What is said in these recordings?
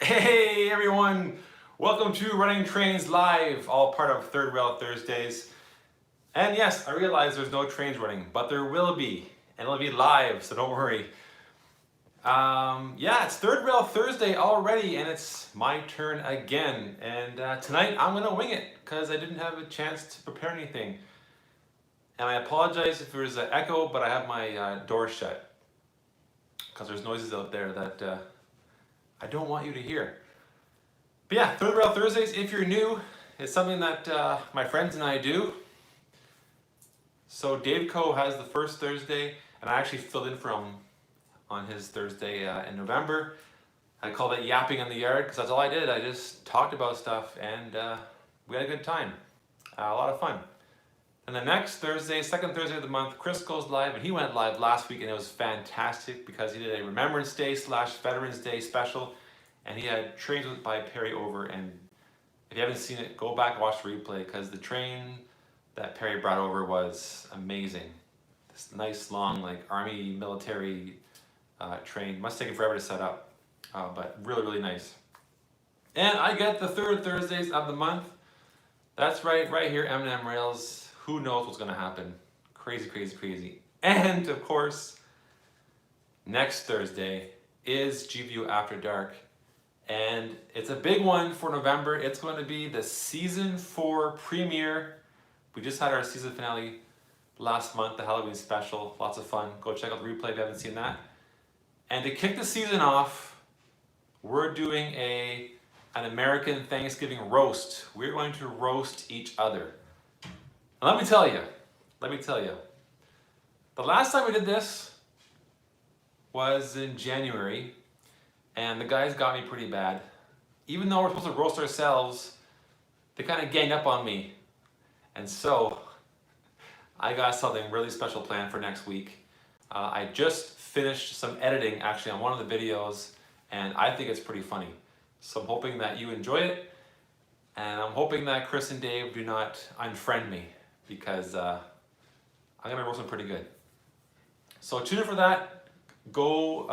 Hey everyone, welcome to Running Trains Live, all part of Third Rail Thursdays. And yes, I realize there's no trains running, but there will be, and it'll be live, so don't worry. Yeah, it's Third Rail Thursday already, and it's my turn again. And tonight I'm gonna wing it because I didn't have a chance to prepare anything. And I apologize if there's an echo, but I have my door shut because there's noises out there that I don't want you to hear. But yeah, Third Rail Thursdays, if you're new, is something that my friends and I do. So DaveCo has the first Thursday, and I actually filled in for him on his Thursday in November. I called it Yapping in the Yard because that's all I did. I just talked about stuff and we had a good time. A lot of fun. And the next Thursday, second Thursday of the month, Chris goes live, and he went live last week and it was fantastic because he did a Remembrance Day / Veterans Day special, and he had Trains by Perry over, and if you haven't seen it, go back and watch the replay because the train that Perry brought over was amazing. This nice long like army military train. Must take him forever to set up, but really, really nice. And I get the third Thursdays of the month. That's right here, M&M Rails. Who knows what's gonna happen? Crazy, crazy, crazy. And of course, next Thursday is GVU After Dark. And it's a big one for November. It's going to be the season 4 premiere. We just had our season finale last month, the Halloween special. Lots of fun. Go check out the replay if you haven't seen that. And to kick the season off, we're doing an American Thanksgiving roast. We're going to roast each other. And let me tell you, the last time we did this was in January, and the guys got me pretty bad. Even though we're supposed to roast ourselves, they kind of ganged up on me. And so, I got something really special planned for next week. I just finished some editing actually on one of the videos, and I think it's pretty funny. So I'm hoping that you enjoy it, and I'm hoping that Chris and Dave do not unfriend me, because I'm gonna roast them pretty good. So tune in for that. Go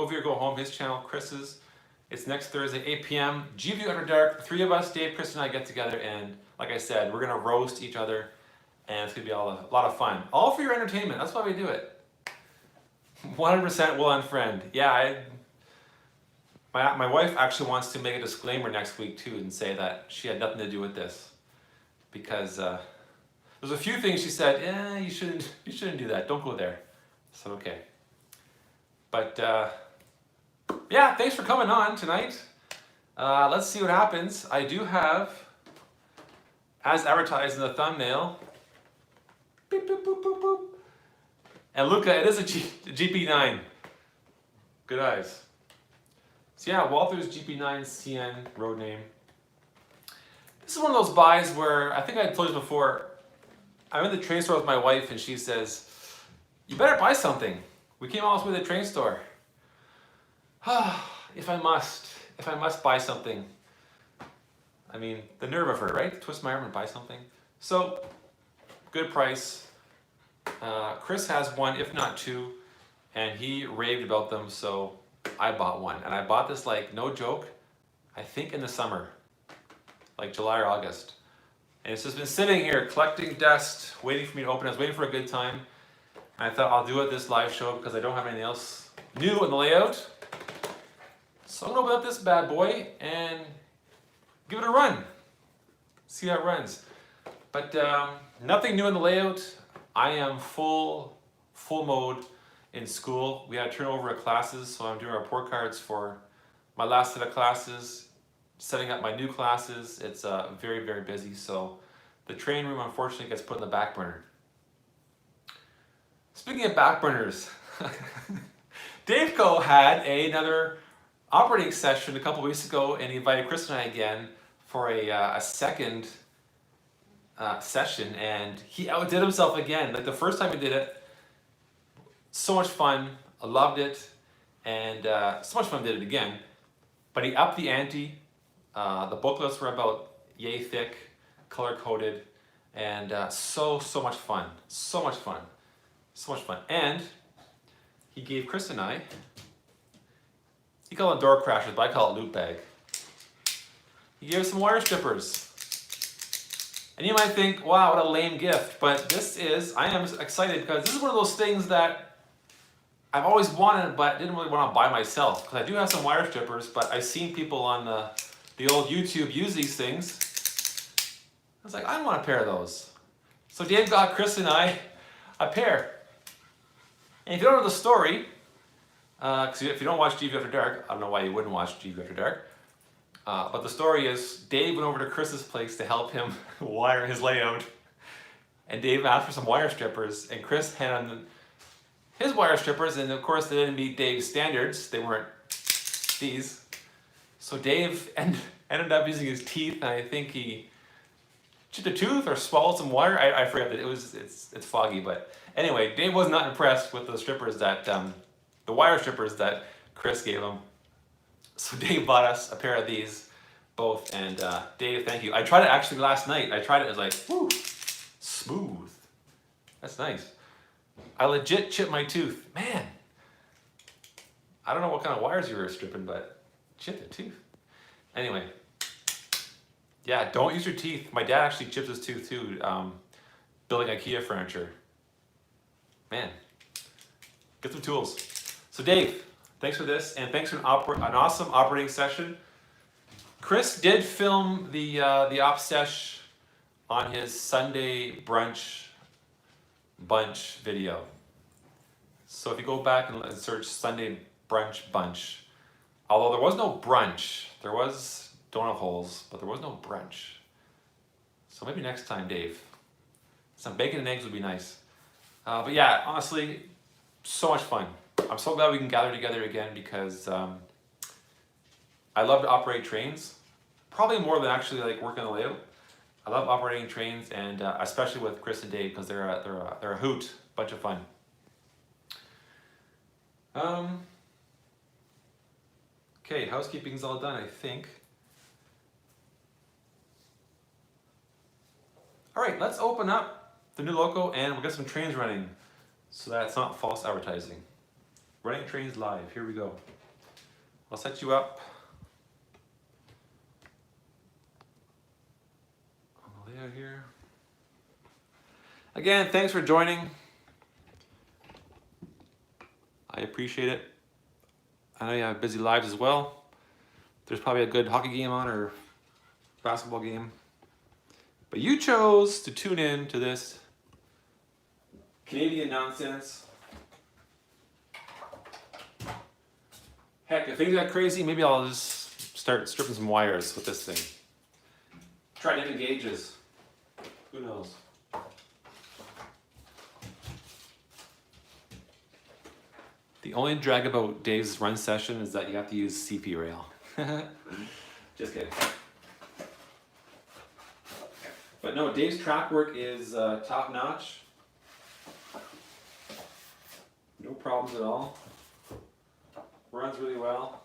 Veer, Go Home, his channel, Chris's. It's next Thursday, 8 p.m. GVU After Dark. 3 of us, Dave, Chris, and I get together, and like I said, we're gonna roast each other, and it's gonna be a lot of fun. All for your entertainment. That's why we do it. 100% will unfriend. Yeah, my wife actually wants to make a disclaimer next week too, and say that she had nothing to do with this, because there's a few things she said, you shouldn't do that. Don't go there. So okay. But yeah, thanks for coming on tonight. Let's see what happens. I do have, as advertised in the thumbnail, beep, boop, boop, boop, boop. And Luca, it is a GP9. Good eyes. So yeah, Walther's GP9 CN road name. This is one of those buys where, I think I told you before, I'm in the train store with my wife and she says, you better buy something. We came all this way to the train store. If I must buy something. I mean, the nerve of her, right? Twist my arm and buy something. So, good price. Chris has one, if not two, and he raved about them, so I bought one. And I bought this, like, no joke, I think in the summer, like July or August. And it's just been sitting here collecting dust, waiting for me to open. I was waiting for a good time. And I thought I'll do it this live show because I don't have anything else new in the layout. So I'm gonna open up this bad boy and give it a run. See how it runs. But nothing new in the layout. I am full mode in school. We had to turn over classes, so I'm doing report cards for my last set of classes, setting up my new classes. It's very, very busy, so the train room unfortunately gets put in the back burner. Speaking of back burners, DaveCo had another operating session a couple weeks ago, and he invited Chris and I again for a second session, and he outdid himself again. Like the first time he did it, so much fun, I loved it, and so much fun did it again, but he upped the ante. The booklets were about yay thick, color-coded, and so much fun, so much fun. And he gave Chris and I You call it door crashers, but I call it loop bag. He gave us some wire strippers. And you might think, wow, what a lame gift. But I am excited because this is one of those things that I've always wanted, but didn't really want to buy myself. Because I do have some wire strippers, but I've seen people on the old YouTube use these things. I was like, I want a pair of those. So Dave got Chris and I a pair. And if you don't know the story, because if you don't watch TV After Dark, I don't know why you wouldn't watch TV After Dark. But the story is Dave went over to Chris's place to help him wire his layout. And Dave asked for some wire strippers, and Chris handed him his wire strippers, and of course they didn't meet Dave's standards. They weren't these. So Dave ended up using his teeth, and I think he chipped a tooth or swallowed some wire. I forget that it's foggy, but anyway, Dave was not impressed with the strippers that the wire strippers that Chris gave him. So Dave bought us a pair of these both, and Dave, thank you. I tried it actually last night. I tried it, it was like, whoo, smooth. That's nice. I legit chipped my tooth. Man, I don't know what kind of wires you were stripping, but chipped a tooth. Anyway, yeah, don't use your teeth. My dad actually chipped his tooth too, building IKEA furniture. Man, get some tools. So Dave, thanks for this, and thanks for an awesome operating session. Chris did film the op sesh on his Sunday brunch bunch video. So if you go back and search Sunday brunch bunch, although there was no brunch, there was donut holes, but there was no brunch. So maybe next time, Dave. Some bacon and eggs would be nice. But yeah, honestly, so much fun. I'm so glad we can gather together again because I love to operate trains, probably more than actually like working on the layout. I love operating trains, and especially with Chris and Dave because they're a hoot, bunch of fun. Okay, housekeeping's all done, I think. All right, let's open up the new loco and we'll get some trains running so that it's not false advertising. Running trains live, here we go. I'll set you up on the layout here. Again, thanks for joining. I appreciate it. I know you have busy lives as well. There's probably a good hockey game on or basketball game. But you chose to tune in to this Canadian nonsense. Heck, if things got crazy, maybe I'll just start stripping some wires with this thing. Try different gauges. Who knows? The only drag about Dave's run session is that you have to use CP rail. Just kidding. But no, Dave's track work is top notch. No problems at all. Runs really well.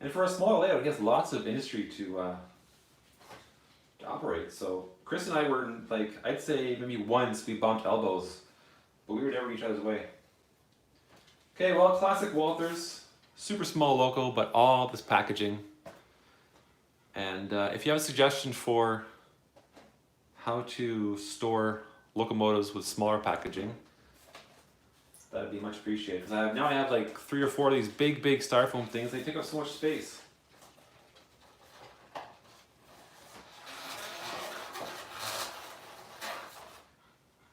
And for a smaller layout, he has lots of industry to operate. So Chris and I were like, I'd say maybe once we bumped elbows, but we were never each other's way. Okay, well, classic Walthers, super small loco, but all this packaging. And if you have a suggestion for how to store locomotives with smaller packaging, that'd be much appreciated. Because now I have like 3 or 4 of these big styrofoam things. They take up so much space.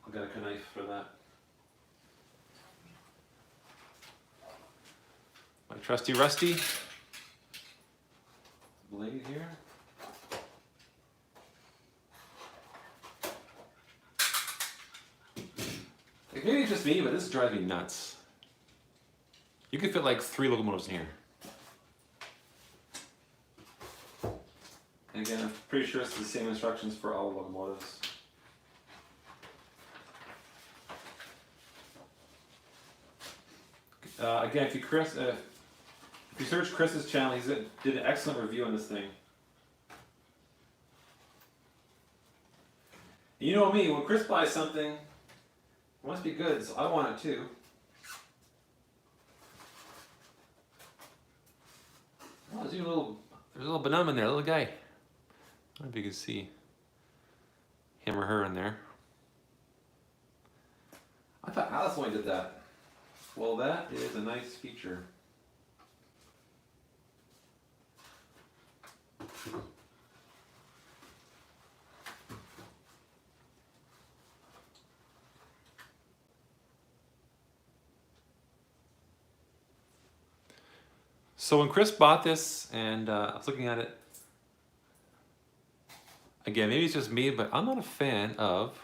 I'll get a knife for that. My trusty rusty blade here. Like maybe it's just me, but this drives me nuts. You could fit like 3 locomotives in here. And again, I'm pretty sure it's the same instructions for all locomotives. Again, if you search Chris's channel, he did an excellent review on this thing. You know me, when Chris buys something, it must be good, so I want it too. Oh, there's a little banana in there, a little guy. I don't know if you can see him or her in there. I thought Alice only did that. Well, that is a nice feature. So when Chris bought this, and I was looking at it, again, maybe it's just me, but I'm not a fan of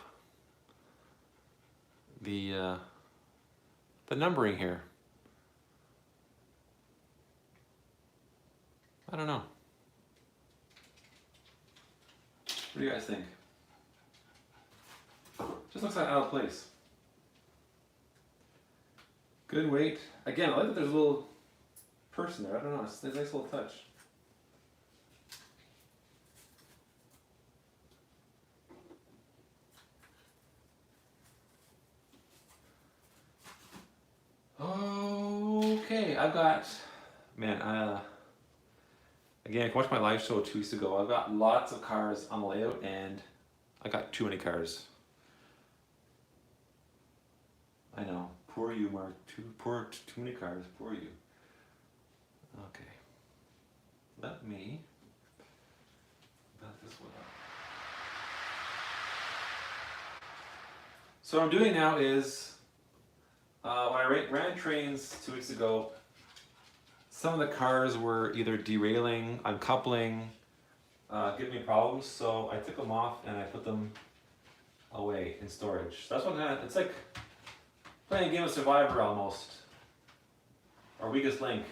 the numbering here. I don't know. What do you guys think? Just looks like out of place. Good weight. Again, I like that there's a little person there. I don't know. It's a nice little touch. Okay, I've got, man, again, if you watched my live show 2 weeks ago, I've got lots of cars on the layout, and I got too many cars. I know, poor you, Mark. Too many cars. Poor you. Okay, let me back this one up. So what I'm doing now is, when I ran trains 2 weeks ago, some of the cars were either derailing, uncoupling, giving me problems, so I took them off and I put them away in storage. So that's what it's like playing a game of Survivor almost, or Weakest Link.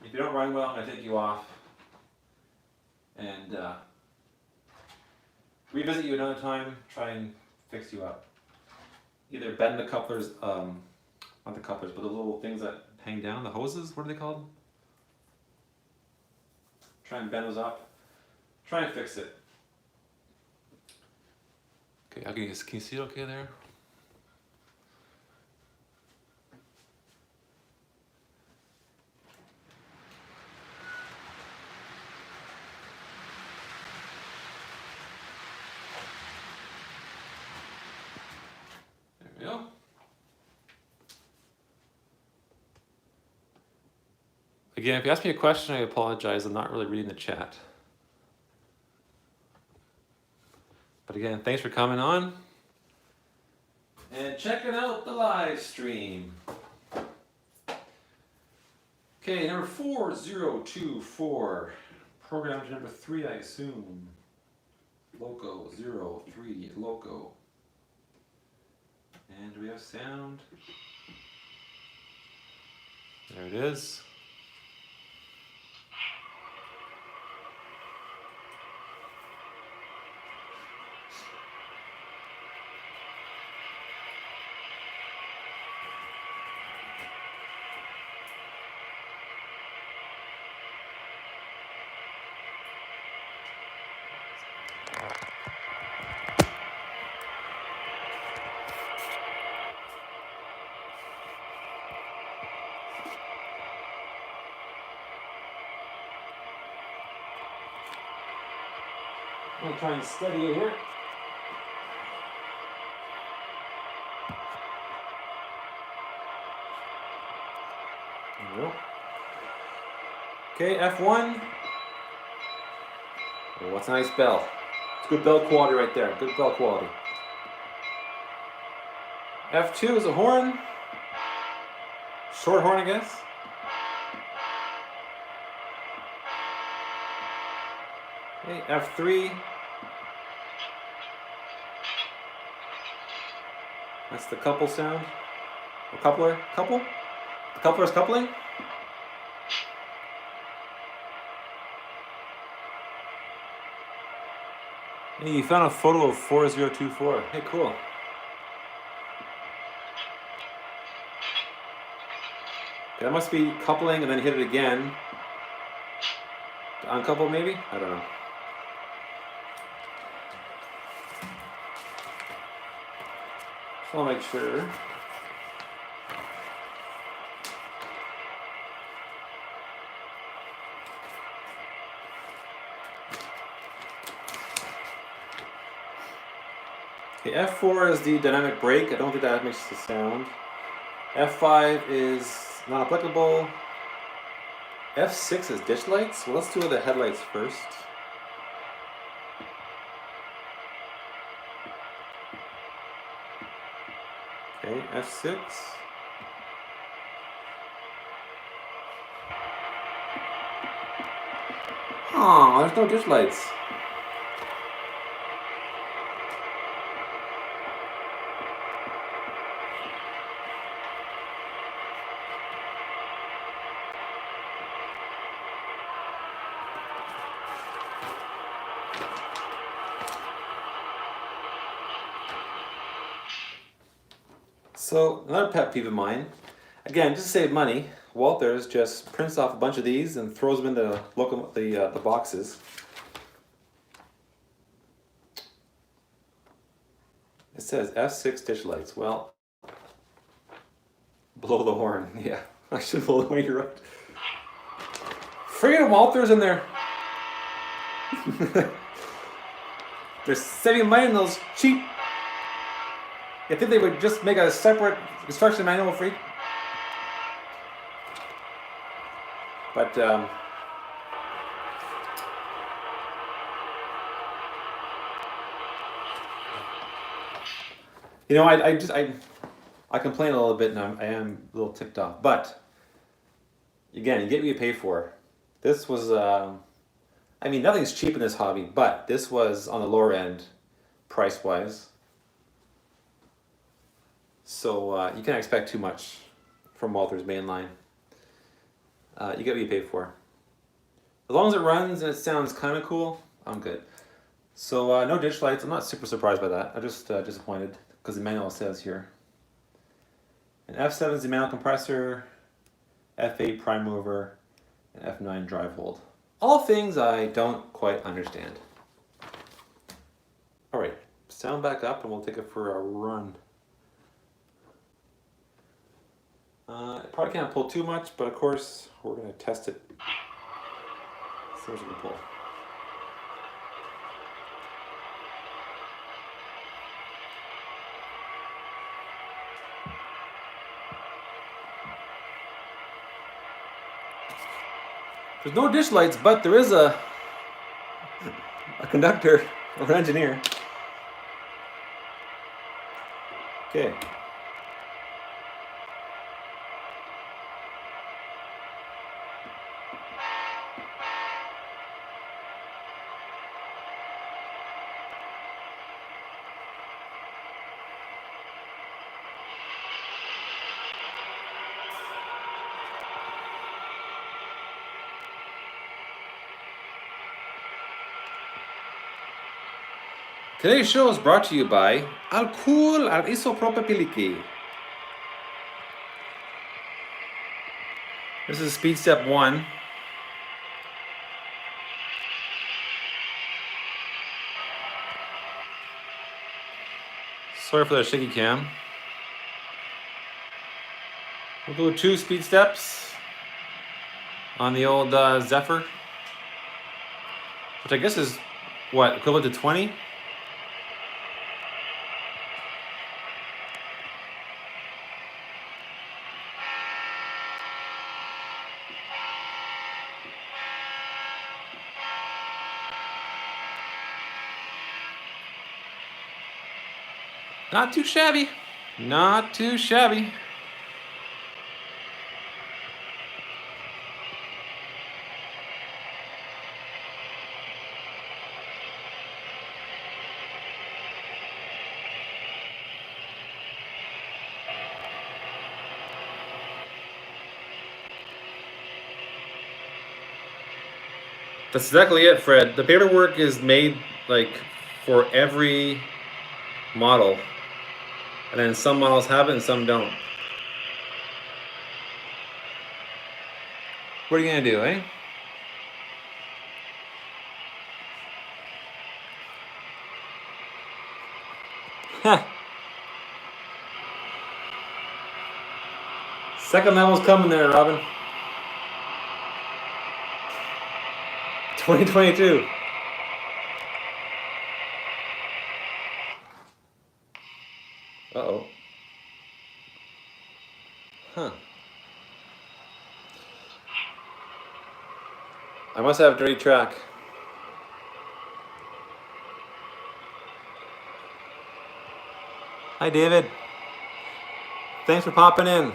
If you don't run well, I'm going to take you off and revisit you another time, try and fix you up. Either bend the couplers, not the couplers, but the little things that hang down, the hoses, what are they called? Try and bend those up. Try and fix it. Okay, can you see it okay there? There we go. Again, if you ask me a question, I apologize. I'm not really reading the chat. But again, thanks for coming on and checking out the live stream. Okay, number 4024. Program to number 3, I assume. Loco 03 Loco. And do we have sound? There it is. I'm going to try and steady it here. There we go. Okay, F1. Oh, that's a nice bell. It's good bell quality right there. Good bell quality. F2 is a horn. Short horn, I guess. Okay, F3. That's the couple sound. Or coupler. Couple? The coupler is coupling? Hey, you found a photo of 4024. Hey, cool. Okay, that must be coupling and then hit it again. To uncouple maybe? I don't know. So I'll make sure. Okay, Okay, F4 is the dynamic brake. I don't think that makes a sound. F5 is not applicable. F6 is ditch lights. Well, let's do the headlights first. Okay, F6. Oh, there's no ditch lights. So another pet peeve of mine, again, just to save money, Walters just prints off a bunch of these and throws them into the boxes. It says F6 ditch lights. Well, blow the horn. Yeah, I should blow the horn. You're right. Friggin' Walters in there. They're saving money in those cheap. I think they would just make a separate instruction manual for each. But you know, I complain a little bit, and I am a little ticked off. But again, you get what you pay for. This was, I mean, nothing's cheap in this hobby, but this was on the lower end, price wise. So you can't expect too much from Walther's mainline. You get what you pay for. As long as it runs and it sounds kind of cool, I'm good. So no ditch lights. I'm not super surprised by that. I'm just disappointed because the manual says here. And F7 is the manual compressor, F8 prime mover, and F9 drive hold. All things I don't quite understand. All right, sound back up and we'll take it for a run. Probably can't pull too much, but of course we're going to test it. See what we can pull. There's no ditch lights, but there is a conductor or an engineer. Okay. Today's show is brought to you by Alcohol al isopropyl. This is speed step 1. Sorry for that shaky cam. We'll do 2 speed steps on the old Zephyr, which I guess is what, equivalent to 20? Not too shabby. Not too shabby. That's exactly it, Fred. The paperwork is made like for every model. And then some models have it and some don't. What are you gonna do, eh? Huh. Second level's coming there, Robin. 2022. Uh-oh. Huh. I must have a dirty track. Hi, David. Thanks for popping in.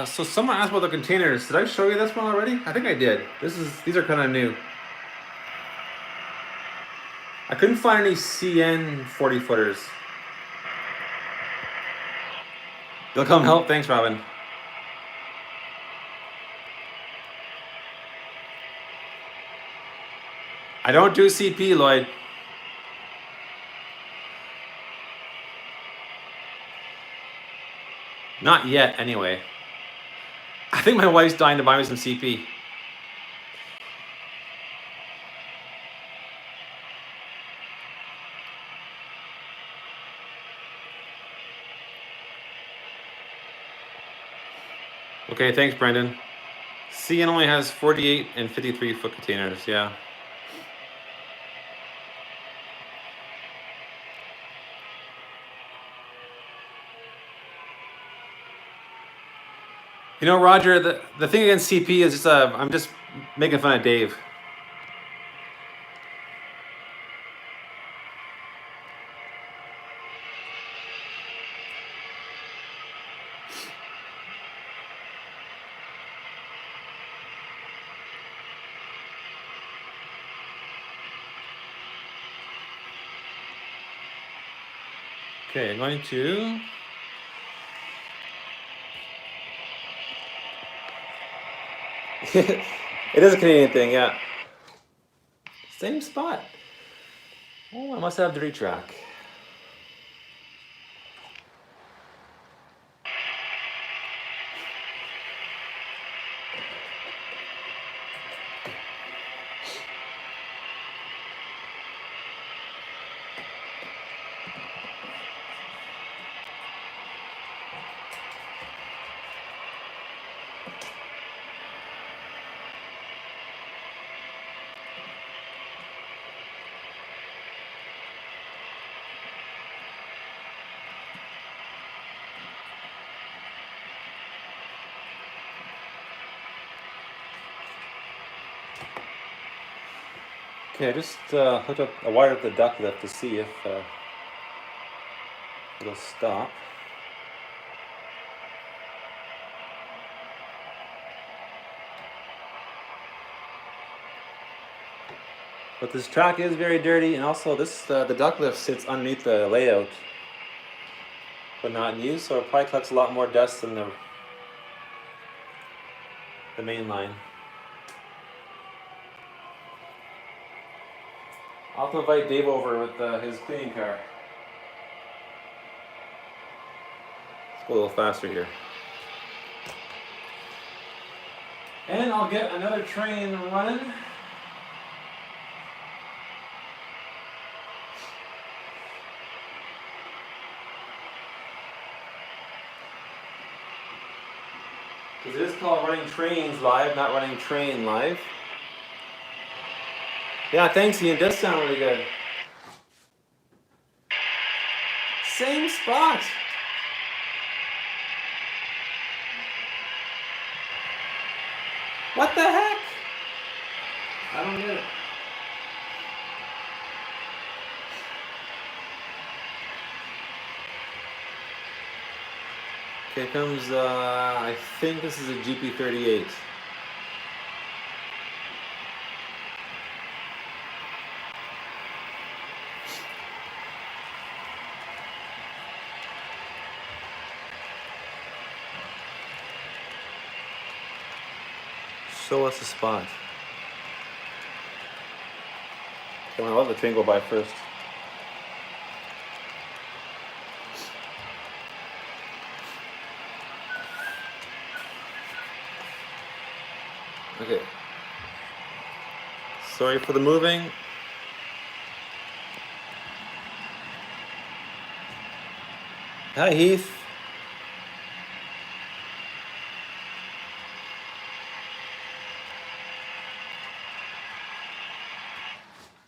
So someone asked about the containers. Did I show you this one already? I think I did. These are kind of new. I couldn't find any CN 40 footers. They'll come help. Thanks, Robin. I don't do CP, Lloyd. Not yet, anyway. I think my wife's dying to buy me some CP. Okay, thanks, Brendan. CN only has 48 and 53 foot containers, yeah. You know, Roger, the thing against CP is just, I'm just making fun of Dave. Okay, I'm going to... It is a Canadian thing, yeah. Same spot. Oh, I must have the retrack. Okay, I just hooked up a wire up the duct lift to see if it'll stop. But this track is very dirty, and also this the duct lift sits underneath the layout, but not in use, so it probably collects a lot more dust than the main line. I'll have to invite Dave over with his cleaning car. Let's go a little faster here. And I'll get another train running. Because it is called running trains live, not running train live. Yeah, thanks, Ian. It does sound really good. Same spot. What the heck? I don't get it. Okay, comes, I think this is a GP38. Show us the spot. Okay, I'm gonna let the train go by first. Okay. Sorry for the moving. Hi, Heath.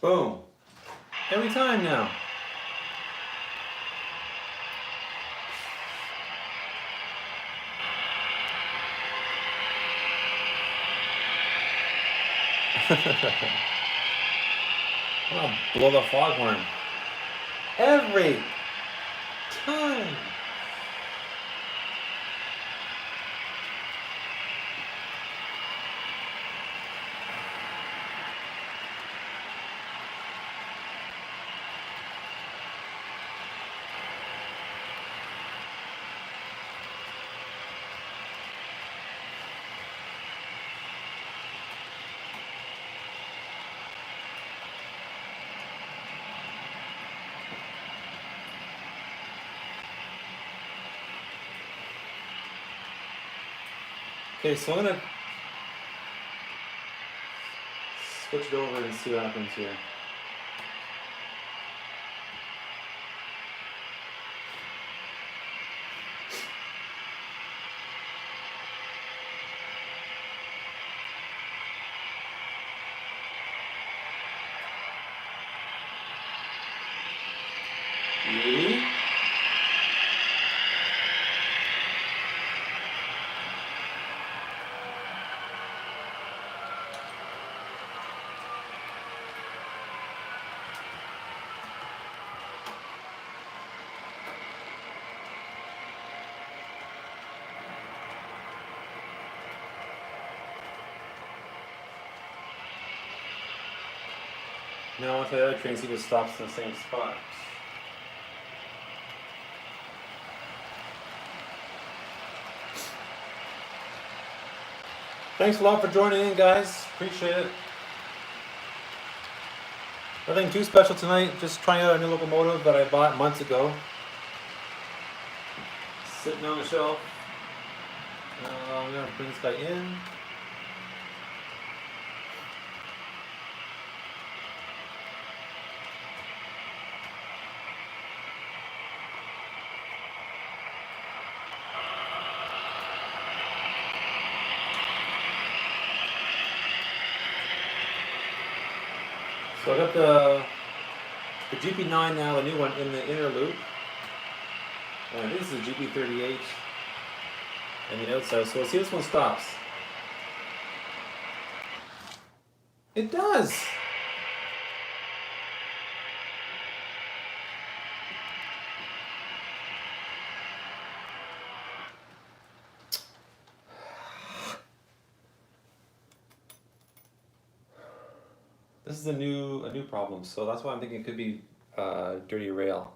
Boom. Every time now. I'll blow the foghorn. Every time. Okay, so I'm gonna switch it over and see what happens here. Ready? Now onto the other train, see if it stops in the same spot. Thanks a lot for joining in, guys. Appreciate it. Nothing too special tonight. Just trying out a new locomotive that I bought months ago. Sitting on the shelf. I'm gonna bring this guy in. So I got the GP9 now, the new one, in the inner loop. And this is the GP38 and the outside. So let's see if this one stops. It does! This is a new problem, so that's why I'm thinking it could be dirty rail.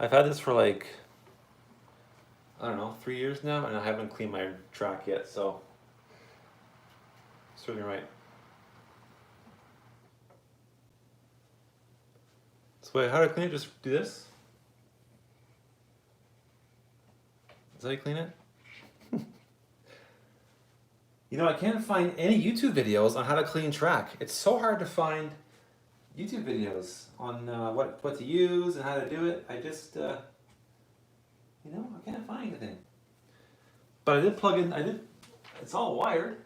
I've had this for like, I don't know, 3 years now, and I haven't cleaned my track yet, so certainly right. So wait, how do I clean it? Just do this? Is that how you clean it? You know, I can't find any YouTube videos on how to clean track. It's so hard to find YouTube videos on what to use and how to do it. I just, you know, I can't find anything. But I did plug in, it's all wired.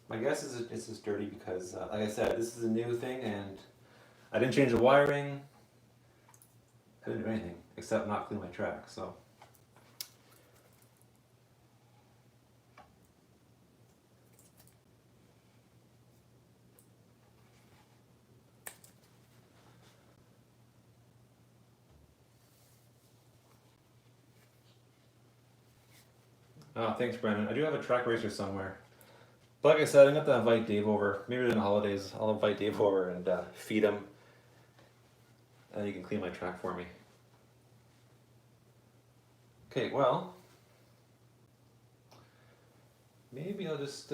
My guess is it's just dirty because, like I said, this is a new thing and I didn't change the wiring. I didn't do anything except not clean my track, so. Oh, thanks, Brandon. I do have a track racer somewhere. But like I said, I'm going to have to invite Dave over. Maybe during the holidays, I'll invite Dave over and feed him. And you can clean my track for me. Okay, well. Maybe I'll just,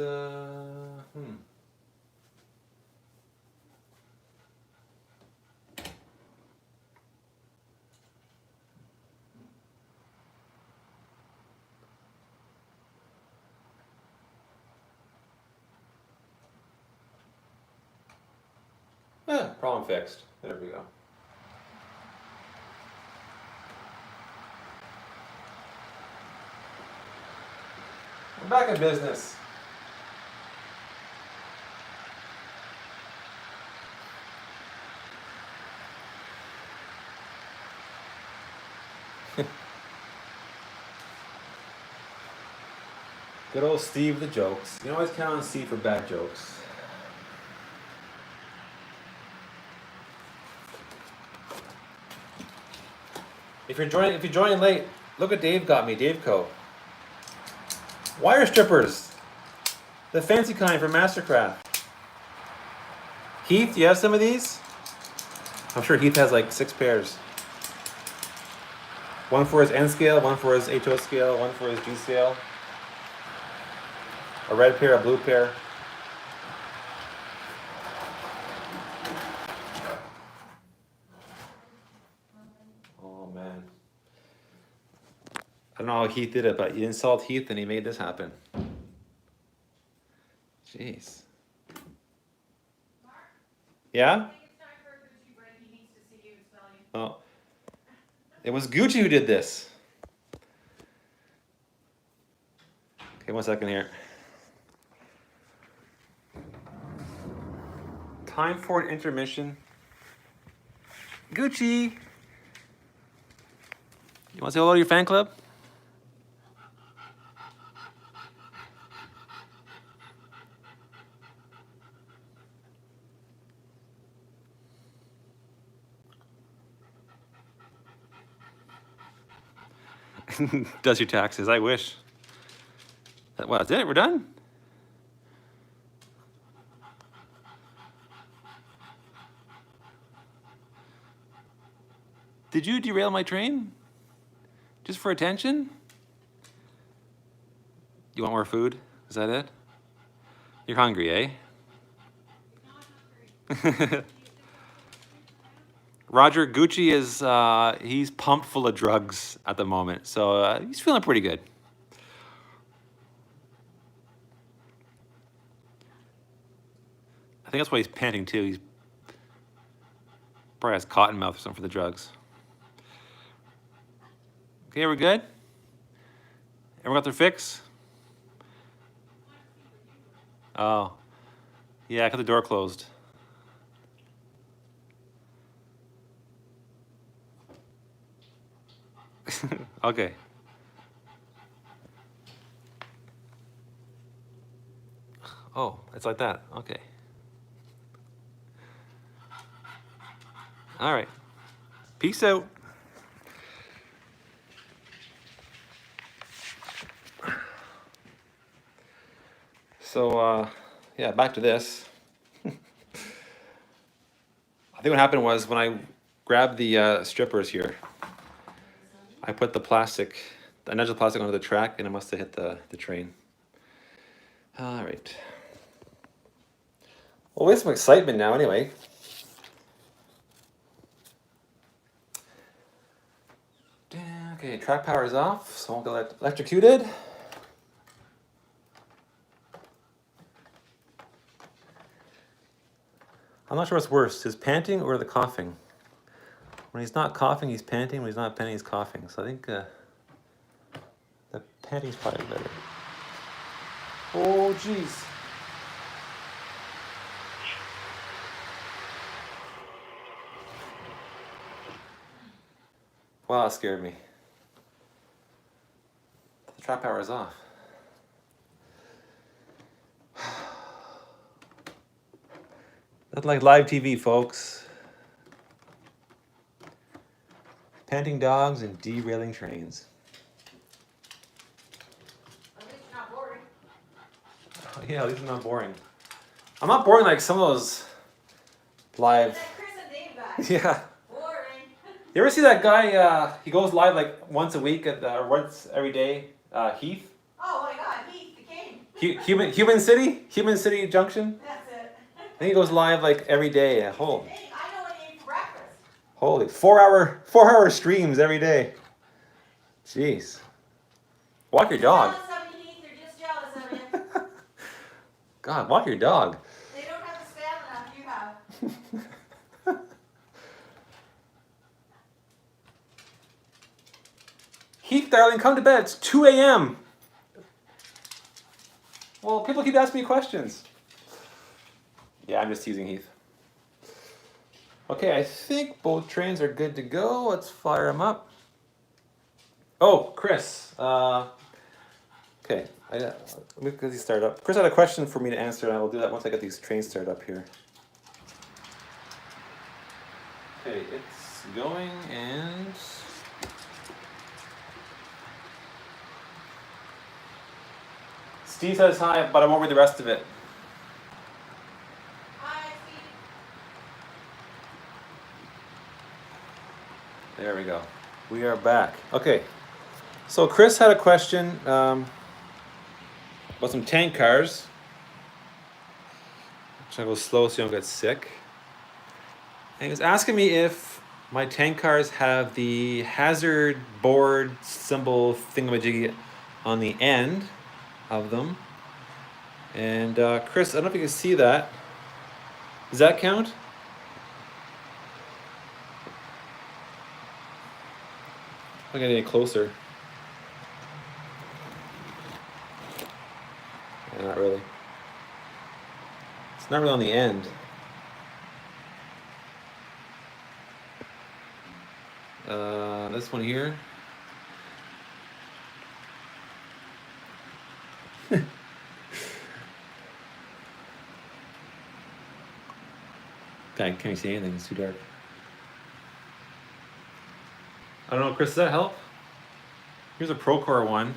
Problem fixed. There we go. I'm back in business. Good old Steve the jokes. You can always count on Steve for bad jokes. If you're joining late, look what Dave got me, DaveCo. Wire strippers. The fancy kind from Mastercraft. Heath, you have some of these? I'm sure Heath has like 6 pairs. One for his N scale, one for his HO scale, one for his G scale. A red pair, a blue pair. Oh man. I don't know how Heath did it, but you insult Heath and he made this happen. Jeez. Yeah? Oh. It was Gucci who did this. Okay, 1 second here. Time for an intermission. Gucci! You want to say hello to your fan club? Does your taxes, I wish. Well, that's it, we're done? Did you derail my train? Just for attention? You want more food? Is that it? You're hungry, eh? No, I'm hungry. Roger, Gucci is, he's pumped full of drugs at the moment, so he's feeling pretty good. I think that's why he's panting too. He's probably has cotton mouth or something for the drugs. Okay, we're good? Everyone got their fix? Oh. Yeah, I got the door closed. Okay. Oh, it's like that. Okay. All right. Peace out. So, yeah, back to this. I think what happened was when I grabbed the strippers here, I put the plastic, I nudged the plastic onto the track and it must have hit the train. All right. Well, we have some excitement now anyway. Okay, track power is off, so I won't get electrocuted. I'm not sure what's worse, his panting or the coughing. When he's not coughing, he's panting. When he's not panting, he's coughing. So I think the panting's probably better. Oh, jeez. Wow, that scared me. The trap power is off. Nothing like live TV, folks. Panting dogs and derailing trains. At least it's not boring. Oh, yeah, at least it's not boring. I'm not boring like some of those live. That Chris and Dave guy. Yeah. Boring. You ever see that guy? He goes live like once a week or once every day. Heath. Oh my God, Heath the King. Human City Junction. That's it. I think he goes live like every day. Hey, I know what he ate for breakfast. Holy 4-hour streams every day. Jeez. Walk your dog. Jealous of you, Heath. They're just jealous of you. God, walk your dog. They don't have the stamina you have. Heath, darling, come to bed. It's 2 a.m. Well, people keep asking me questions. Yeah, I'm just teasing Heath. Okay, I think both trains are good to go. Let's fire them up. Oh, Chris. Okay, let me get these started up. Chris had a question for me to answer, and I will do that once I get these trains started up here. Okay, it's going, and Steve says hi, but I won't read the rest of it. Hi, Steve. There we go. We are back. Okay, so Chris had a question about some tank cars. Should I go slow so you don't get sick? And he was asking me if my tank cars have the hazard board symbol thingamajiggy on the end of them. And Chris, I don't know if you can see that. Does that count? I'm not getting any closer. Yeah, not really. It's not really on the end. This one here. I can't see anything, it's too dark. I don't know, Chris, does that help? Here's a Procore one.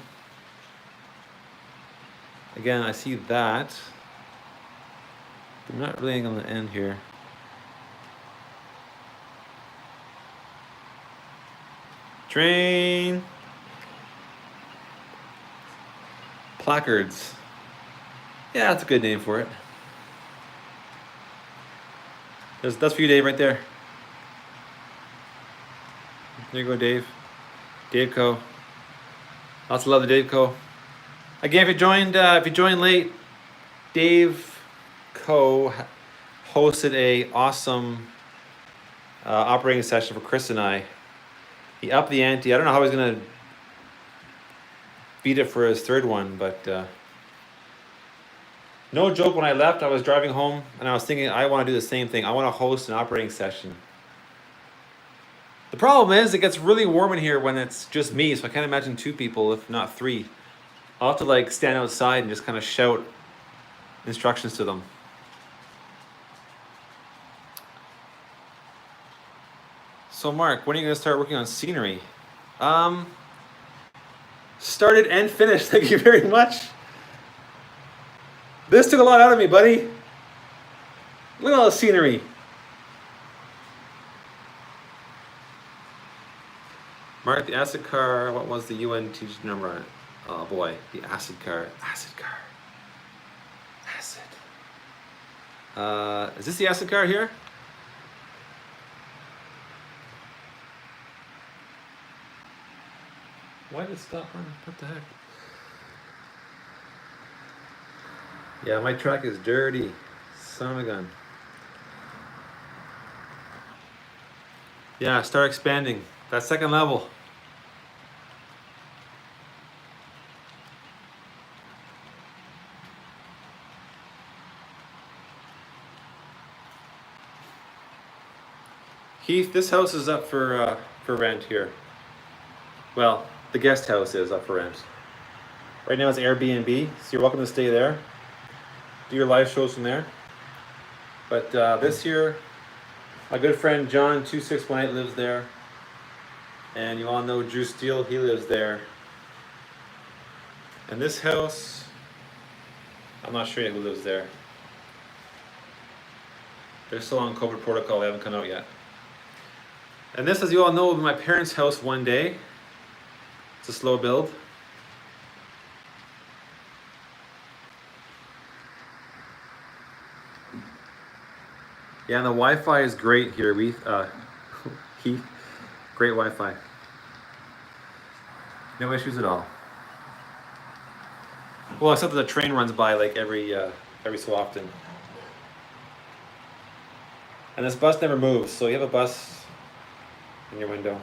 Again, I see that. I'm not really on the end here. Train. Placards. Yeah, that's a good name for it. That's for you, Dave, right there. There you go, Dave. DaveCo. Lots of love to DaveCo. Again, if you joined late, DaveCo hosted a awesome operating session for Chris and I. He upped the ante. I don't know how he's gonna beat it for his third one, but no joke, when I left, I was driving home and I was thinking, I want to do the same thing. I want to host an operating session. The problem is it gets really warm in here when it's just me, so I can't imagine two people, if not three. I'll have to like stand outside and just kind of shout instructions to them. So Mark, when are you going to start working on scenery? Started and finished, thank you very much. This took a lot out of me, buddy. Look at all the scenery. Mark, the acid car, what was the UNT number on it? Oh boy, the acid car. Acid car. Acid. Is this the acid car here? Why did it stop running? What the heck? Yeah, my track is dirty. Son of a gun. Yeah, start expanding. That second level. Heath, this house is up for rent here. Well, the guest house is up for rent. Right now it's Airbnb, so you're welcome to stay there. Do your live shows from there. But this year, my good friend John 2618 lives there. And you all know Drew Steele, he lives there. And this house, I'm not sure yet who lives there. They're still on COVID protocol, they haven't come out yet. And this, as you all know, will be my parents' house one day. It's a slow build. Yeah, and the Wi-Fi is great here. Heath, great Wi-Fi. No issues at all. Well, except that the train runs by like every so often. And this bus never moves, so you have a bus in your window.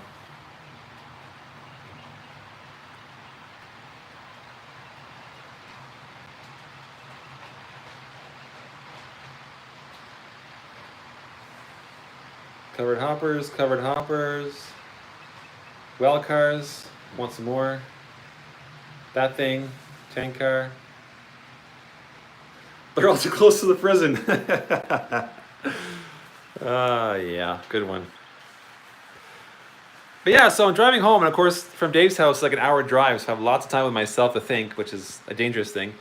Covered hoppers, covered hoppers. Well cars, want some more. That thing, tank car. They're all too close to the prison. Yeah, good one. But yeah, so I'm driving home, and of course, from Dave's house, like an hour drive, so I have lots of time with myself to think, which is a dangerous thing.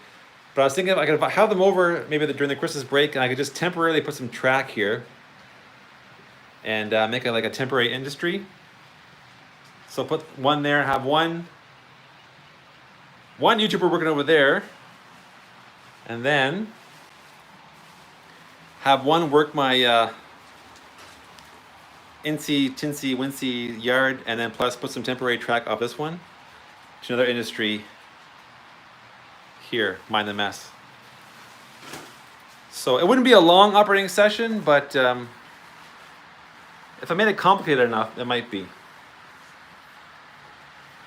But I was thinking if I could have them over maybe during the Christmas break, and I could just temporarily put some track here and make it like a temporary industry. So put one there, have one YouTuber working over there, and then have one work my Incy, Tinsy, Wincy yard, and then plus put some temporary track off this one to another industry here, mind the mess. So it wouldn't be a long operating session, but if I made it complicated enough, it might be.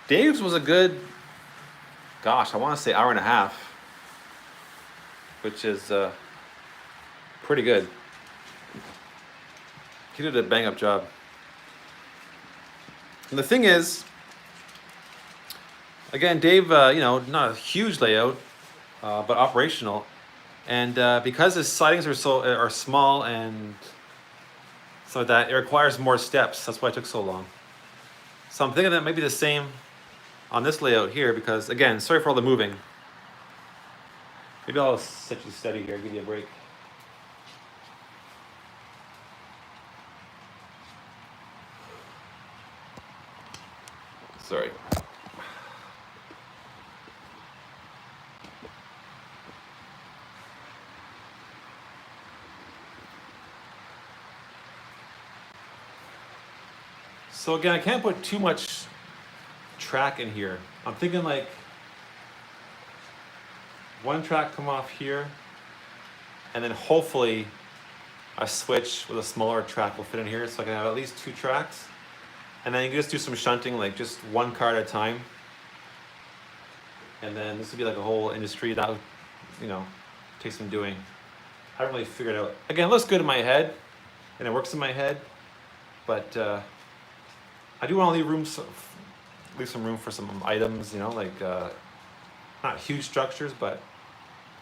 Dave's was a good, gosh, I want to say hour and a half, which is pretty good. He did a bang up job. And the thing is, again, Dave, not a huge layout, but operational. And because his sidings are small and so that it requires more steps. That's why it took so long. So I'm thinking that might be the same on this layout here because, again, sorry for all the moving. Maybe I'll set you steady here, give you a break. Sorry. So again, I can't put too much track in here. I'm thinking like one track come off here, and then hopefully a switch with a smaller track will fit in here so I can have at least 2 tracks. And then you can just do some shunting, like just one car at a time. And then this would be like a whole industry that would, take some doing. I haven't really figured it out. Again, it looks good in my head, and it works in my head, but I do want to leave some room for some items, like not huge structures, but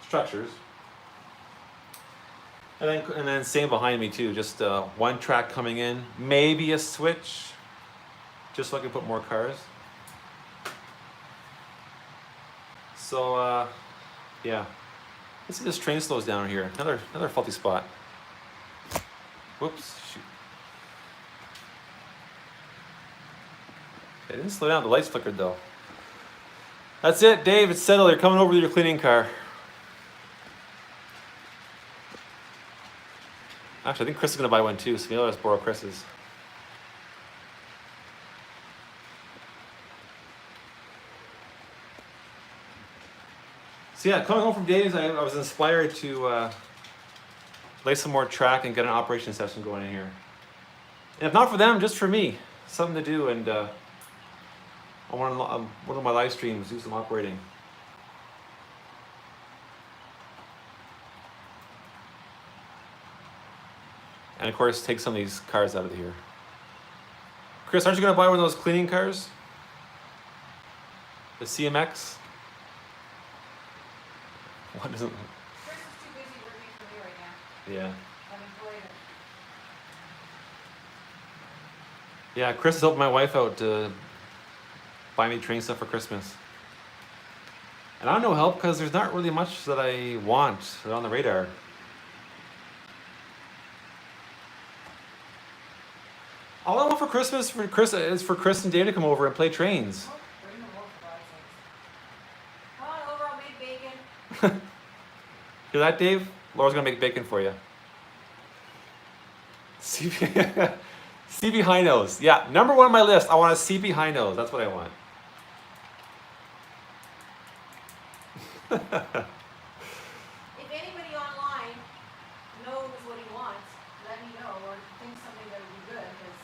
structures. And then same behind me too, just one track coming in, maybe a switch, just so I can put more cars. So yeah, let's see if this train slows down here. Another faulty spot. Whoops, shoot. It didn't slow down, the lights flickered though. That's it, Dave, it's settled. You're coming over with your cleaning car. Actually, I think Chris is gonna buy one too, so maybe I'll just borrow Chris's. So yeah, coming home from Dave's, I was inspired to lay some more track and get an operation session going in here. And if not for them, just for me, something to do. And on one of my live streams, do some operating. And of course, take some of these cars out of here. Chris, aren't you gonna buy one of those cleaning cars? The CMX? What is it? Chris is too busy working for me right now. Yeah. I'm enjoying it. Yeah, Chris has helped my wife out to buy me train stuff for Christmas. And I don't know help because there's not really much that I want on the radar. All I want for Christmas is for Chris and Dave to come over and play trains. Oh, bring them over, for God's sakes. Come on over, I'll make bacon. Hear that, Dave? Laura's gonna make bacon for you. CB, CB high nose. Yeah, number 1 on my list. I want a CB high nose. That's what I want. If anybody online knows what he wants, let me know, or thinks something that would be good, because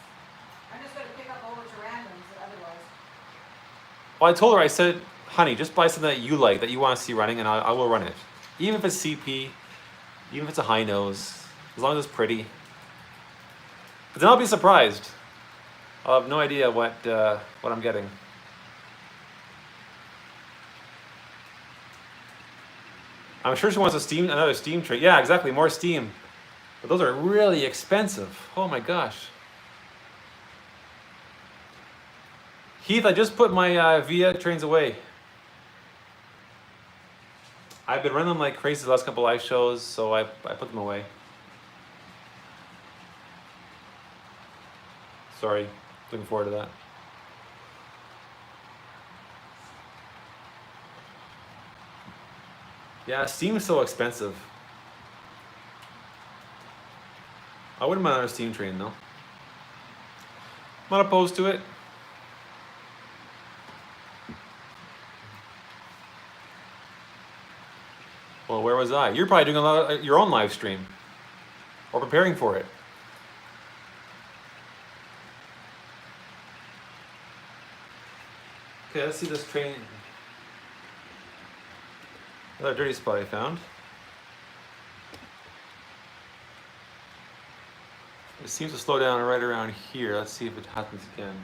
I'm just gonna pick up over to randoms otherwise. Well, I told her, I said, honey, just buy something that you like, that you want to see running, and I will run it. Even if it's CP, even if it's a high nose, as long as it's pretty. But then I'll be surprised. I'll have no idea what I'm getting. I'm sure she wants another steam train. Yeah, exactly, more steam. But those are really expensive. Oh my gosh. Heath, I just put my Via trains away. I've been running them like crazy the last couple live shows, so I put them away. Sorry, looking forward to that. Yeah, steam is so expensive. I wouldn't mind another steam train though. I'm not opposed to it. Well, where was I? You're probably doing a lot of your own live stream. Or preparing for it. Okay, let's see this train. Another dirty spot I found. It seems to slow down right around here. Let's see if it happens again.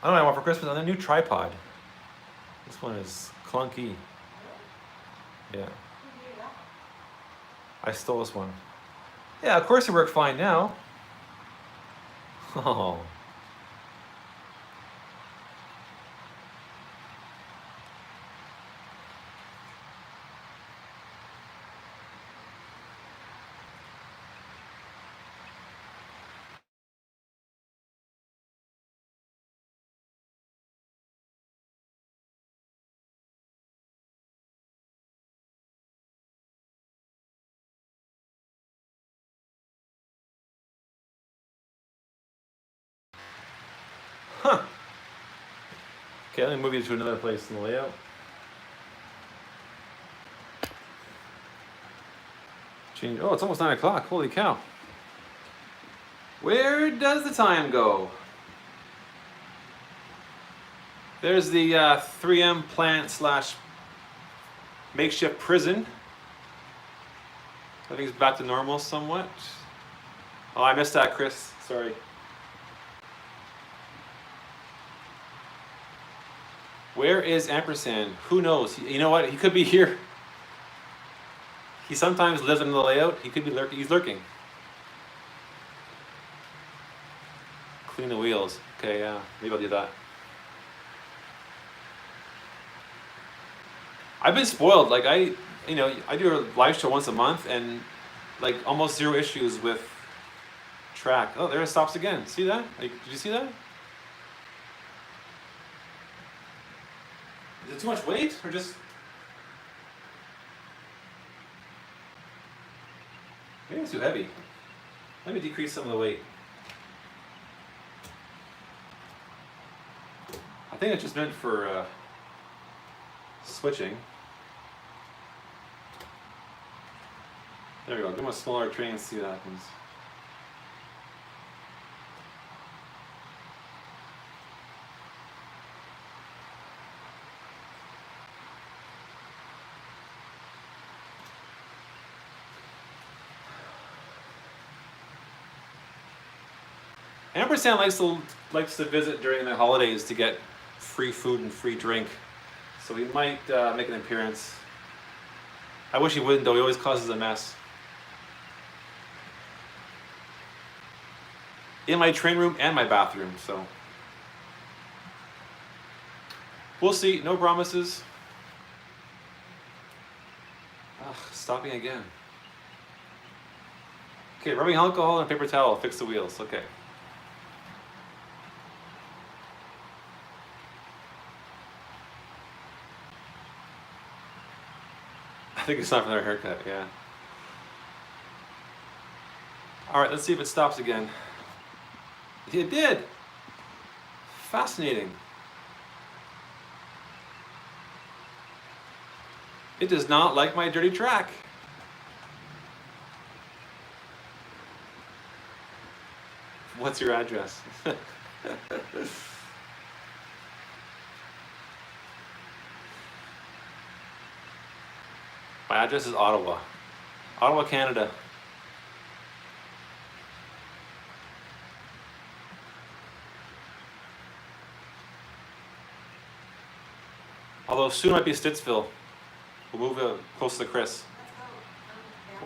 I don't know what I want for Christmas. A new tripod. This one is clunky. Yeah. I stole this one. Yeah, of course it worked fine now. Oh. Huh. Okay, let me move you to another place in the layout. Change. Oh, it's almost 9 o'clock. Holy cow. Where does the time go? There's the 3M plant slash makeshift prison. I think it's back to normal somewhat. Oh, I missed that, Chris. Sorry. Where is Ampersand? Who knows? You know what? He could be here. He sometimes lives in the layout. He could be lurking. He's lurking. Clean the wheels. Okay, yeah. Maybe I'll do that. I've been spoiled. Like I do a live show once a month, and like almost zero issues with track. Oh, there it stops again. See that? Like, did you see that? Is it too much weight, or just? Maybe it's too heavy. Let me decrease some of the weight. I think it's just meant for switching. There we go. Give them a smaller train and see what happens. Ampersand likes to visit during the holidays to get free food and free drink, so he might make an appearance. I wish he wouldn't though. He always causes a mess. In my train room and my bathroom, so we'll see. No promises. Ugh, stopping again. Okay, rubbing alcohol and paper towel. Fix the wheels. Okay. I think it's time for another haircut, yeah. All right, let's see if it stops again. It did. Fascinating. It does not like my dirty track. What's your address? My address is Ottawa. Ottawa, Canada. Although soon might be Stittsville. We'll move close to Chris.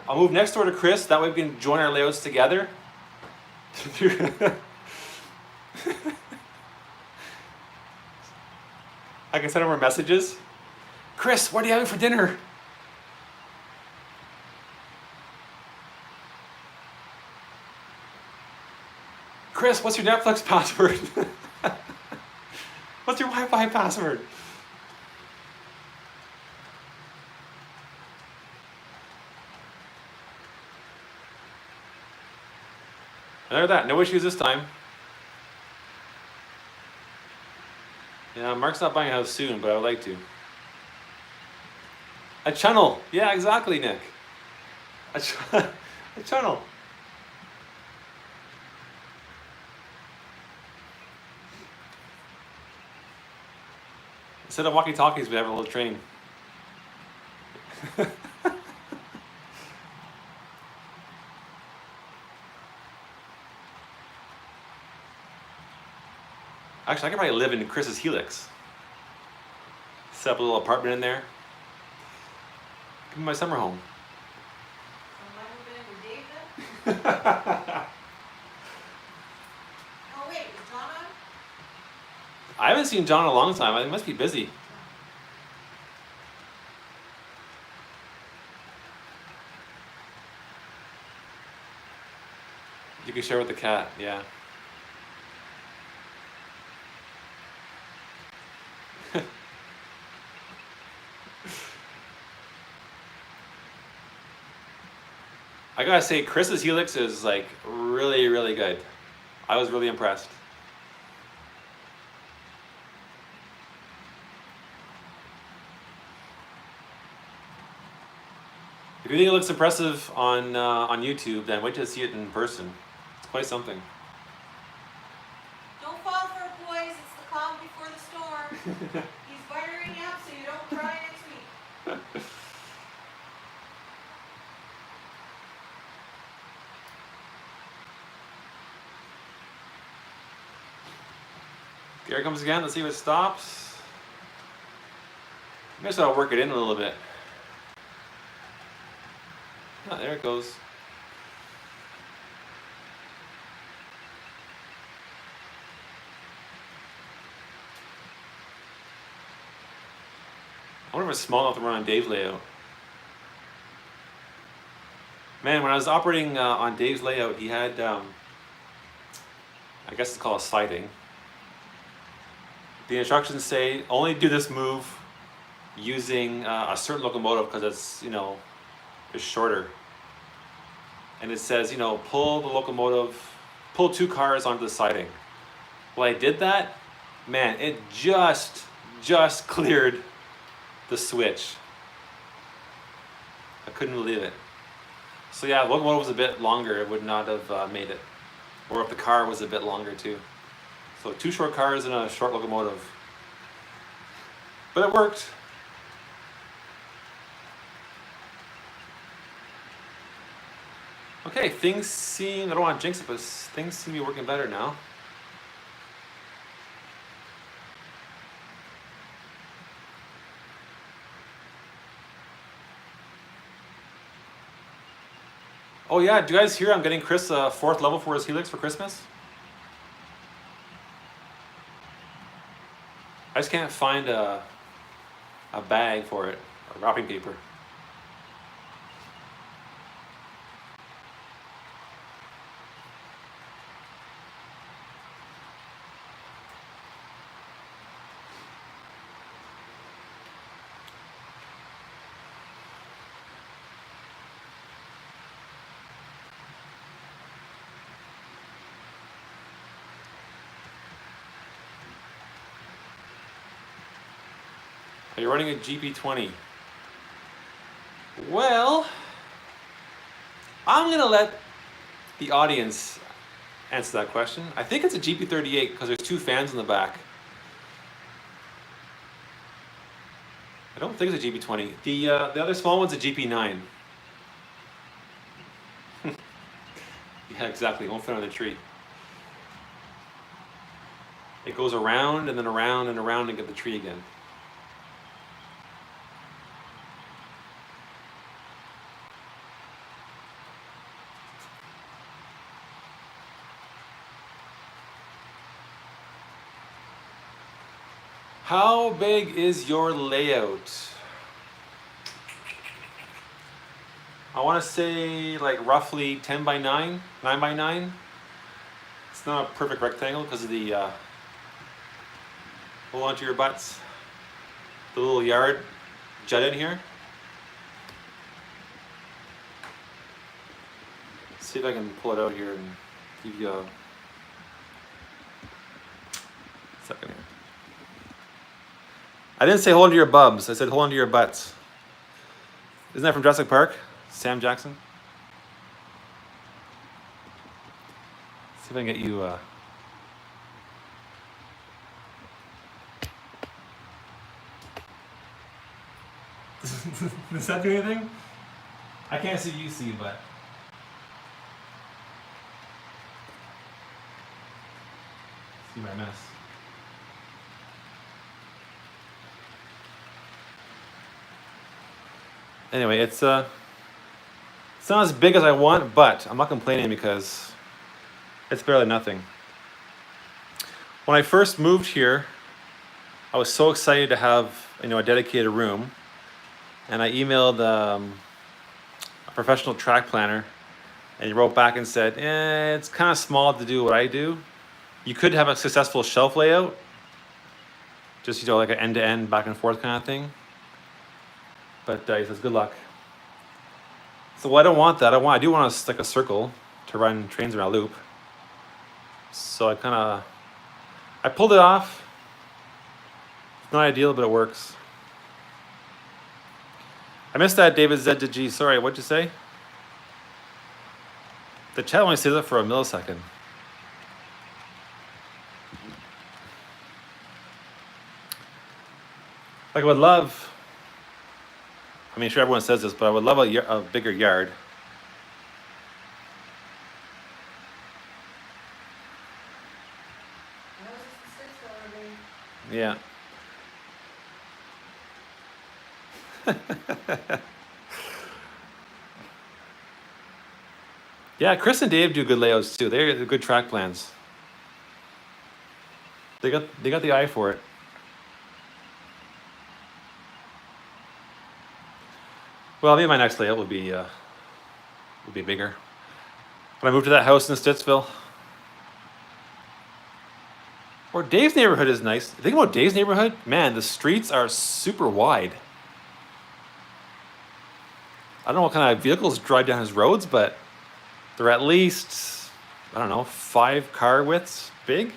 I'll move next door to Chris, that way we can join our layouts together. I can send him more messages. Chris, what are you having for dinner? Chris, what's your Netflix password? What's your Wi-Fi password? And there that, no issues this time. Yeah, Mark's not buying a house soon, but I would like to. A channel. Yeah, exactly, Nick. A channel. Instead of walkie-talkies, we have a little train. Actually, I could probably live in Chris's Helix. Set up a little apartment in there. Give me my summer home. Oh wait, is John on? I haven't seen John in a long time. He must be busy. You can share with the cat, yeah. I gotta say, Chris's Helix is like really, really good. I was really impressed. If you think it looks impressive on YouTube, then wait to see it in person. It's quite something. Don't fall for it, boys. It's the calm before the storm. He's firing you up so you don't cry next week. Here it comes again. Let's see if it stops. I guess I'll work it in a little bit. Oh, there it goes. I wonder if it's small enough to run on Dave's layout. Man, when I was operating on Dave's layout, he had, I guess it's called a siding. The instructions say only do this move using a certain locomotive because it's, you know, it's shorter. And it says, you know, pull the locomotive, pull 2 cars onto the siding. Well, I did that, man, it just cleared the switch. I couldn't believe it. So yeah, the locomotive was a bit longer, it would not have made it. Or if the car was a bit longer too. So 2 short cars and a short locomotive. But it worked. Okay, things seem, I don't want to jinx it, but things seem to be working better now. Oh yeah, do you guys hear I'm getting Chris a 4th level for his Helix for Christmas? I just can't find a bag for it, or wrapping paper. Are you running a GP20? Well, I'm gonna let the audience answer that question. I think it's a GP38 because there's 2 fans in the back. I don't think it's a GP20. The other small one's a GP9. Yeah, exactly. It won't fit on the tree. It goes around and then around and around and get the tree again. How big is your layout? I want to say like roughly 10 by 9, 9 by 9. It's not a perfect rectangle because of the, hold on to your butts, the little yard jut in here. Let's see if I can pull it out here and give you a second here. I didn't say hold on to your bubs, I said hold on to your butts. Isn't that from Jurassic Park? Sam Jackson? See if I can get you Does that do anything? I can't see you see, but see my mess. Anyway, it's not as big as I want, but I'm not complaining because it's barely nothing. When I first moved here, I was so excited to have, you know, a dedicated room, and I emailed a professional track planner, and he wrote back and said, it's kind of small to do what I do. You could have a successful shelf layout, just, you know, like an end-to-end, back and forth kind of thing. But he says, good luck. So well, I don't want that. I do want like a circle to run trains around a loop. So I pulled it off. It's not ideal, but it works. I missed that, David Z to G. Sorry, what'd you say? The chat only stays up for a millisecond. Like I would love, I mean, sure everyone says this, but I would love a bigger yard. Yeah. Yeah, Chris and Dave do good layouts too. They're good track plans. They got the eye for it. Well, maybe my next layout will be bigger. When I move to that house in Stittsville. Or Dave's neighborhood is nice. Think about Dave's neighborhood, man, the streets are super wide. I don't know what kind of vehicles drive down his roads, but they're at least, I don't know, 5 car widths big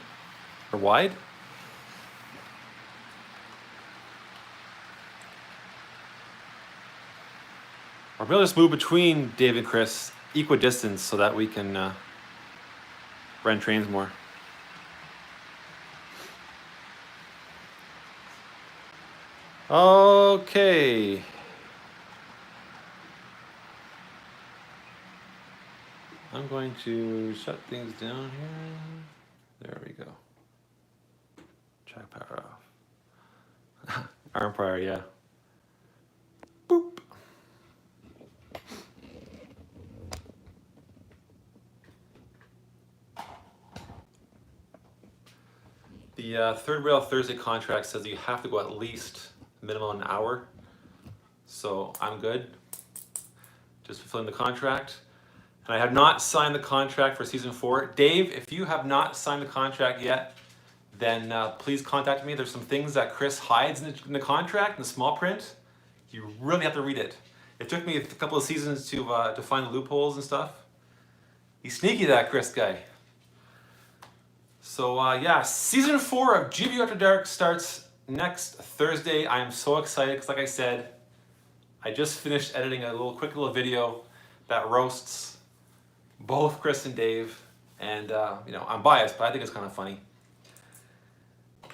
or wide. Or maybe I'll just move between Dave and Chris equidistant so that we can run trains more. Okay. I'm going to shut things down here. There we go. Track power off. Arm power, yeah. Boop. The Third Rail Thursday contract says you have to go at least minimum an hour. So I'm good. Just fulfilling the contract. And I have not signed the contract for season 4. Dave, if you have not signed the contract yet, then please contact me. There's some things that Chris hides in the contract, in the small print. You really have to read it. It took me a couple of seasons to find the loopholes and stuff. He's sneaky, that Chris guy. So yeah, season 4 of GBU After Dark starts next Thursday. I am so excited because, like I said, I just finished editing a quick little video that roasts both Chris and Dave, and you know, I'm biased, but I think it's kind of funny.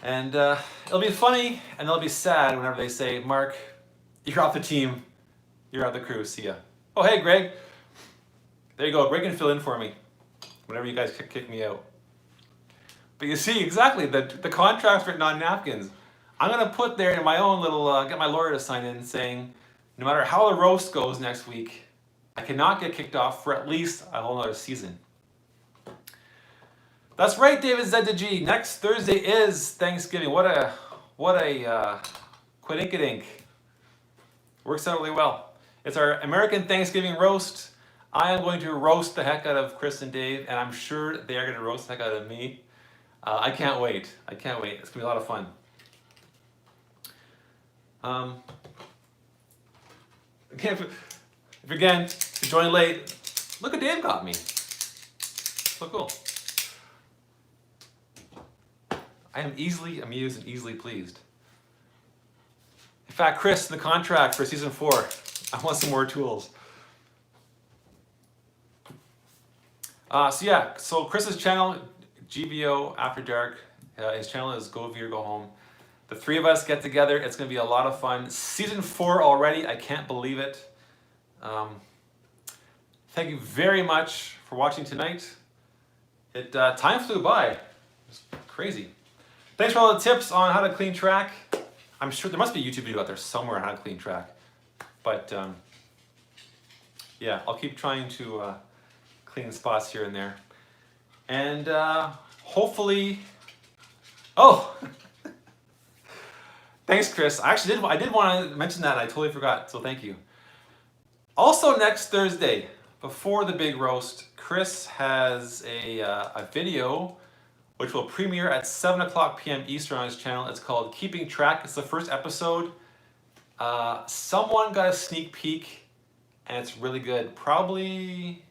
And it'll be funny and it'll be sad whenever they say, Mark, You're off the team. You're out the crew. See ya. Oh, hey, Greg. There you go. Greg can fill in for me whenever you guys kick me out. But you see, exactly, the contract's written on napkins. I'm going to put there in my own little, get my lawyer to sign in saying, no matter how the roast goes next week, I cannot get kicked off for at least a whole nother season. That's right, David Z to G. Next Thursday is Thanksgiving. What a quidinkadink. Works out really well. It's our American Thanksgiving roast. I am going to roast the heck out of Chris and Dave, and I'm sure they are going to roast the heck out of me. I can't wait. I can't wait. It's going to be a lot of fun. If again, you join late, look what Dave got me. So cool. I am easily amused and easily pleased. In fact, Chris, in the contract for season 4, I want some more tools. So Chris's channel, GVO After Dark, his channel is Go Veer, Go Home. The three of us get together. It's going to be a lot of fun. Season 4 already. I can't believe it. Thank you very much for watching tonight. Time flew by. It's crazy. Thanks for all the tips on how to clean track. I'm sure there must be a YouTube video out there somewhere on how to clean track. But yeah, I'll keep trying to clean spots here and there. And hopefully, oh, thanks, Chris. I did want to mention that. I totally forgot. So thank you. Also, next Thursday, before the big roast, Chris has a video which will premiere at 7:00 p.m. Eastern on his channel. It's called Keeping Track. It's the first episode. Someone got a sneak peek, and it's really good. Probably,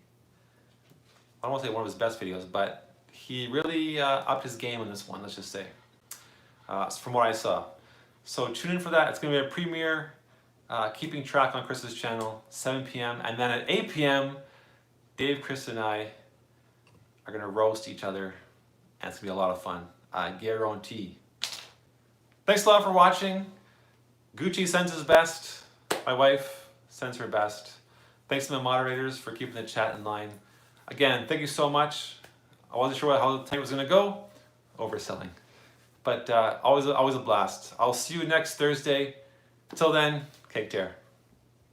I don't want to say one of his best videos, but he really upped his game on this one, let's just say, from what I saw. So tune in for that. It's going to be a premiere, Keeping Track on Chris's channel, 7 p.m. And then at 8 p.m., Dave, Chris, and I are going to roast each other. And it's going to be a lot of fun. Guarantee. Thanks a lot for watching. Gucci sends his best. My wife sends her best. Thanks to the moderators for keeping the chat in line. Again, thank you so much. I wasn't sure how the time was going to go. Overselling. But always a blast. I'll see you next Thursday. Until then, take care.